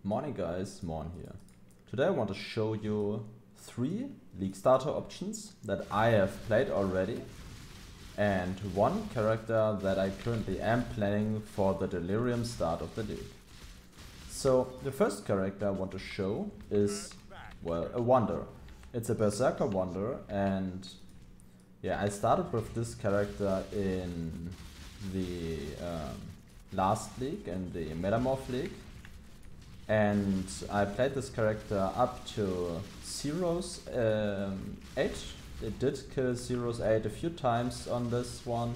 Morning guys, Moorhuhn here. Today I want to show you 3 league starter options that I have played already and one character that I currently am playing for the delirium start of the league. So the first character I want to show is, well, a wonder. It's a berserker wonder, and yeah, I started with this character in the last league, in the Metamorph League. And I played this character up to Zero's 8. It did kill Zero's 8 a few times on this one.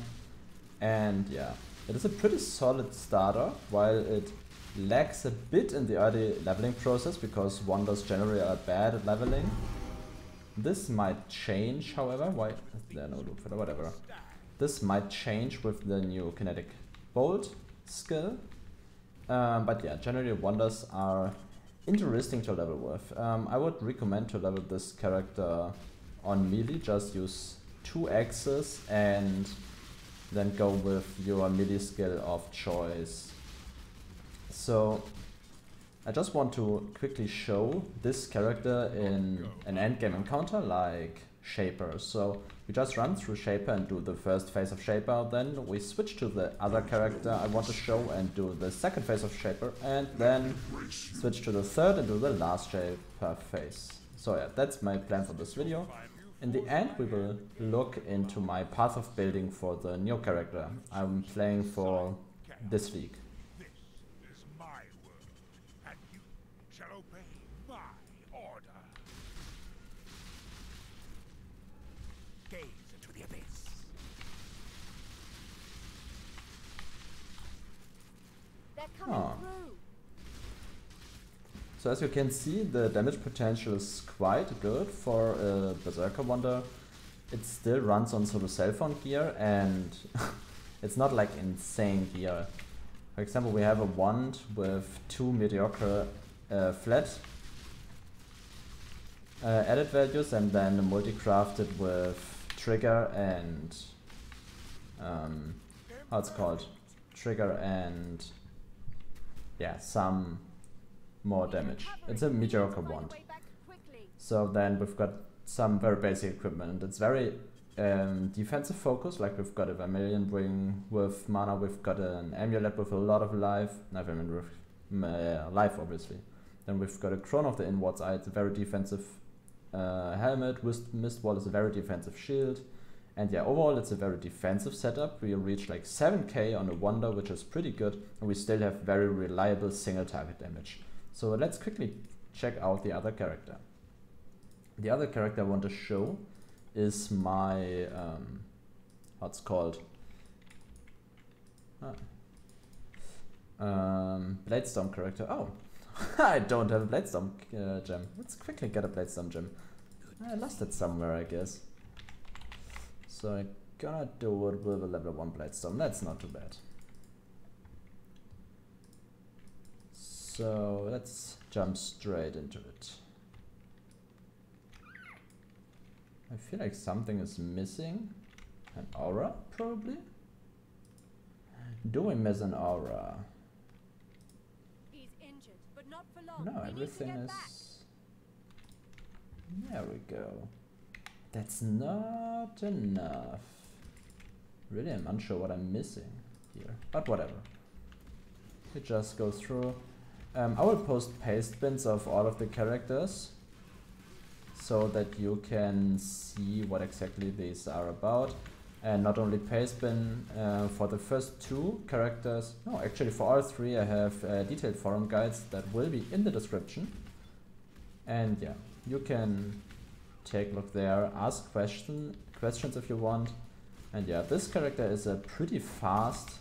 And yeah, it is a pretty solid starter, while it lags a bit in the early leveling process because wonders generally are bad at leveling. This might change, however. Why? There no loop for whatever. This might change with the new kinetic bolt skill. But yeah, generally wonders are interesting to level with. I would recommend to level this character on melee. Just use 2 axes and then go with your melee skill of choice. So I just want to quickly show this character in an endgame encounter like Shaper. So we just run through Shaper and do the first phase of Shaper, then we switch to the other character I want to show and do the second phase of Shaper, and then switch to the third and do the last Shaper phase. So yeah, that's my plan for this video. In the end we will look into my path of building for the new character I'm playing for this league. Oh. So as you can see, the damage potential is quite good for a berserker wonder. It still runs on sort of Siphon gear, and it's not like insane gear. For example, we have a wand with 2 mediocre flat added values, and then multi-crafted with trigger and how it's called? Trigger and yeah, some more damage. It's a mediocre wand. So then we've got some very basic equipment. It's very defensive focus, like we've got a Vermilion Ring with mana, we've got an amulet with a lot of life, not Vermilion with life obviously. Then we've got a Crown of the Inwards Eye, it's a very defensive helmet, Mist Wall is a very defensive shield. And yeah, overall it's a very defensive setup. We reach like 7k on a wonder, which is pretty good, and we still have very reliable single target damage. So let's quickly check out the other character. The other character I want to show is my, what's called? Bladestorm character. Oh, I don't have a Bladestorm gem. Let's quickly get a Bladestorm gem. I lost it somewhere, I guess. So I'm gonna do it with a level 1 Bladestorm, that's not too bad. So let's jump straight into it. I feel like something is missing. An aura, probably? Do we miss an aura? He's injured, but not for long. No, everything is... There we go. That's not enough. Really, I'm unsure what I'm missing here, but whatever. We just go through. I will post paste bins of all of the characters so that you can see what exactly these are about. And not only paste bin for the first 2 characters, no, actually for all 3 I have detailed forum guides that will be in the description. And yeah, you can take a look there, ask questions if you want. And yeah, this character is a pretty fast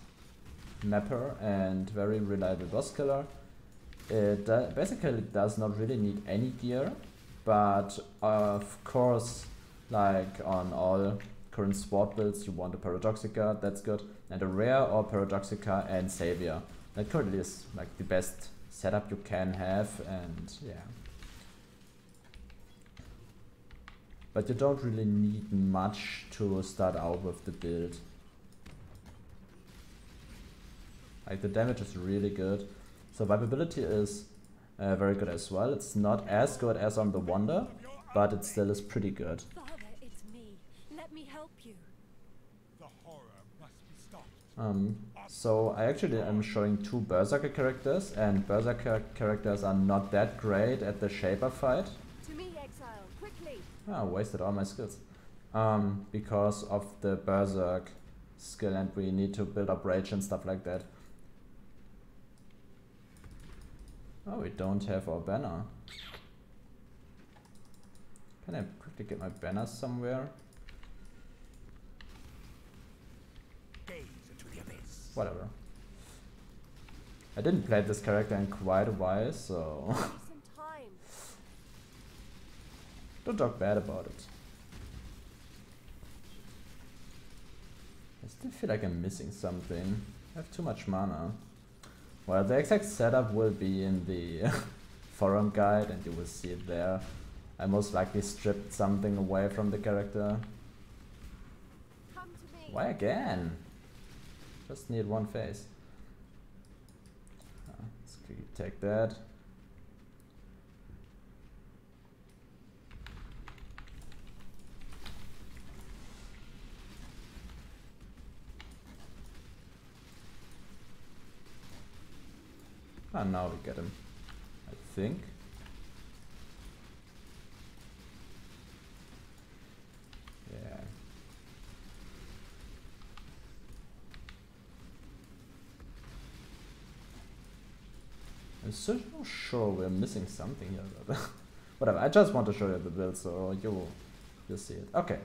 mapper and very reliable boss killer. It basically does not really need any gear, but of course, like on all current sport builds, you want a Paradoxica, that's good, and a rare or Paradoxica and Savior. That currently is like the best setup you can have, and yeah. But you don't really need much to start out with the build. Like the damage is really good. Survivability is very good as well. It's not as good as on the Wonder, but it still is pretty good. Father, it's me. Let me help you. The horror must be stopped. So I actually am showing two Berserker characters, and Berserker characters are not that great at the Shaper fight. To me, exile, quickly. I wasted all my skills. Because of the Berserk skill, and we need to build up rage and stuff like that. Oh, we don't have our banner. Can I quickly get my banner somewhere? Gaze into the abyss. Whatever. I didn't play this character in quite a while, so Give me some time. don't talk bad about it. I still feel like I'm missing something. I have too much mana. Well, the exact setup will be in the forum guide and you will see it there. I most likely stripped something away from the character. Come to me. Why again? Just need one face. Let's quickly take that. Ah, now we get him, I think. Yeah. I'm so sure we're missing something here, but whatever. I just want to show you the build, so you'll see it. Okay,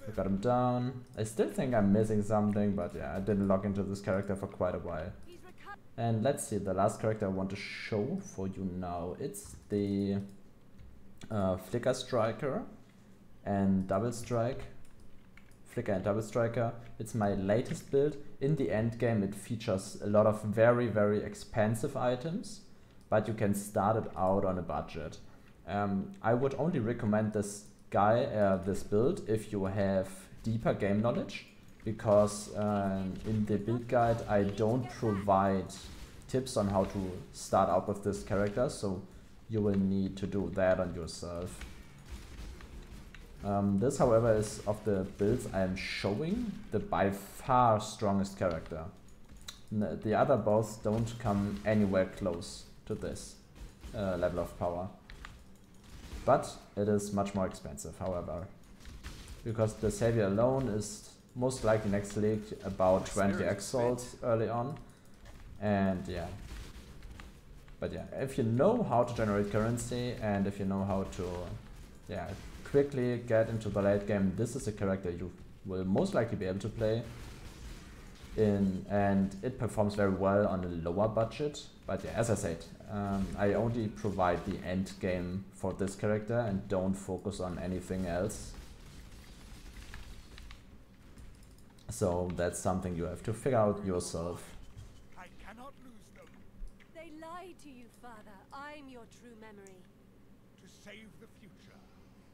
we got him down. I still think I'm missing something, but yeah, I didn't log into this character for quite a while. He's recovered. And let's see, the last character I want to show for you now. It's the Flicker Striker and Double Strike. Flicker and Double Striker. It's my latest build. In the end game it features a lot of very, very expensive items, but you can start it out on a budget. I would only recommend this this build if you have deeper game knowledge, because in the build guide I don't provide tips on how to start out with this character, so you will need to do that on yourself. This, however, is of the builds I am showing the by far strongest character. The other both don't come anywhere close to this level of power. But it is much more expensive, however, because the Savior alone is most likely next league about 20 exalts early on, and yeah. But yeah, if you know how to generate currency and if you know how to quickly get into the late game, this is a character you will most likely be able to play in, and it performs very well on a lower budget. But yeah, as I said, I only provide the end game for this character and don't focus on anything else. So that's something you have to figure out yourself. I cannot lose them. They lied to you, Father. I'm your true memory. To save the future,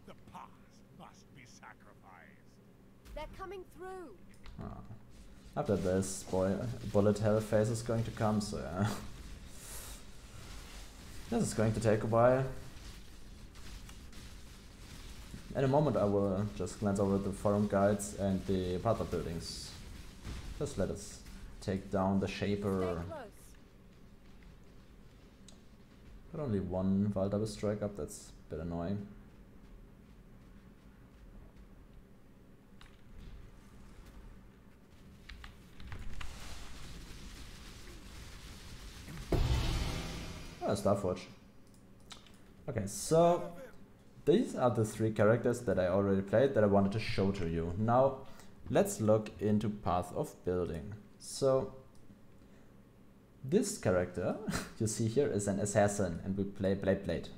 the past must be sacrificed. They're coming through. After this, bullet hell phase is going to come, so yeah. This is going to take a while. In a moment I will just glance over the forum guides and the partner buildings. Just let us take down the Shaper. Stay close. Got only one Wild Double Strike up, that's a bit annoying. Oh, Starforge. Okay, so these are the three characters that I already played that I wanted to show to you. Now, let's look into Path of Building. So, this character you see here is an assassin and we play Blade.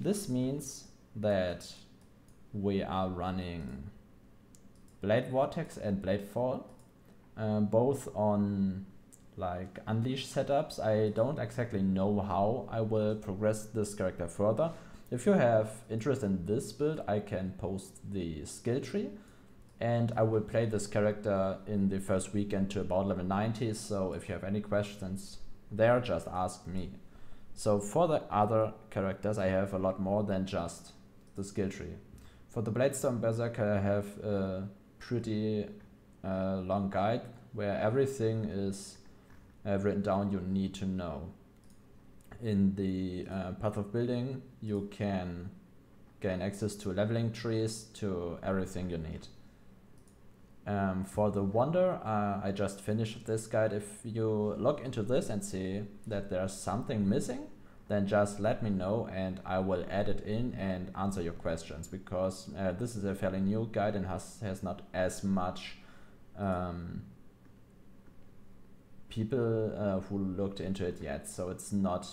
This means that we are running Blade Vortex and Blade Fall, both on like Unleash setups. I don't exactly know how I will progress this character further. If you have interest in this build, I can post the skill tree, and I will play this character in the first weekend to about level 90, so if you have any questions there, just ask me. So for the other characters I have a lot more than just the skill tree. For the Bladestorm Berserker I have a pretty long guide where everything is written down you need to know. In the path of building you can gain access to leveling trees, to everything you need. For the wonder, I just finished this guide. If you look into this and see that there's something missing, then just let me know and I will add it in and answer your questions, because this is a fairly new guide and has not as much people who looked into it yet, so it's not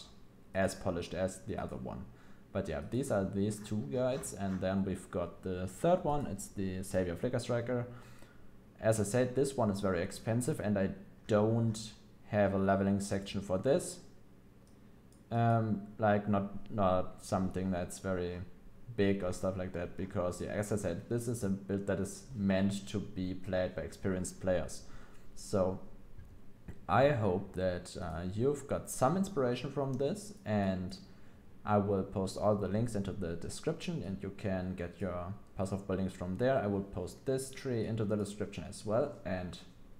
as polished as the other one. But yeah, these are these two guides, and then we've got the third one. It's the Savior Flicker Striker. As I said, this one is very expensive and I don't have a leveling section for this. Like not something that's very big or stuff like that, because yeah, as I said, this is a build that is meant to be played by experienced players. So I hope that you've got some inspiration from this, and I will post all the links into the description and you can get your path of buildings from there. I will post this tree into the description as well. And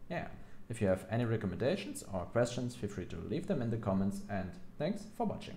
yeah, if you have any recommendations or questions, feel free to leave them in the comments, and thanks for watching.